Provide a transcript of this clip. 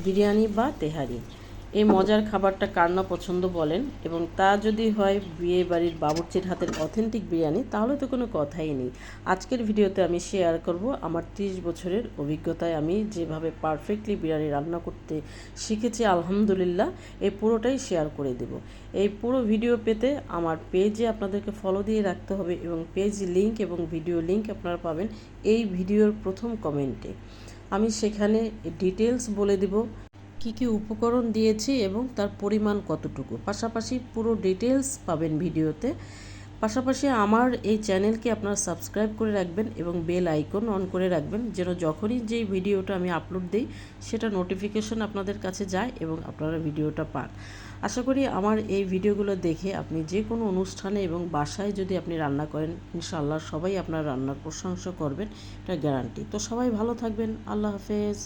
বিরিয়ানি বা তেহারি। এই মজার খাবারটা কার না পছন্দ বলেন, এবং তা যদি হয় বিয়ে বাড়ির বাবুর্চির হাতের অথেন্টিক বিরিয়ানি, তাহলে তো কোনো কথাই নেই। আজকের ভিডিওতে আমি শেয়ার করব আমার 30 বছরের অভিজ্ঞতায় আমি যেভাবে পারফেক্টলি বিরিয়ানি রান্না করতে শিখেছি আলহামদুলিল্লাহ, এই পুরোটাই শেয়ার করে দেব। এই পুরো ভিডিও পেতে আমার পেজে আপনাদেরকে ফলো দিয়ে রাখতে হবে, এবং পেজ লিঙ্ক এবং ভিডিও লিঙ্ক আপনারা পাবেন এই ভিডিওর প্রথম কমেন্টে। আমি সেখানে ডিটেলস বলে দেব কী কী উপকরণ দিয়েছি এবং তার পরিমাণ কতটুকু, পাশাপাশি পুরো ডিটেলস পাবেন ভিডিওতে। পাশাপাশি আমার এই চ্যানেলকে আপনারা সাবস্ক্রাইব করে রাখবেন এবং বেল আইকন অন করে রাখবেন, যেন যখনই যেই ভিডিওটা আমি আপলোড দিই সেটা নোটিফিকেশন আপনাদের কাছে যায় এবং আপনারা ভিডিওটা পান। আশা করি আমার এই ভিডিওগুলো দেখে আপনি যে কোনো অনুষ্ঠানে এবং বাসায় যদি আপনি রান্না করেন, ইনশাআল্লাহ সবাই আপনার রান্নার প্রশংসা করবেন, এটা গ্যারান্টি। তো সবাই ভালো থাকবেন, আল্লাহ হাফেজ।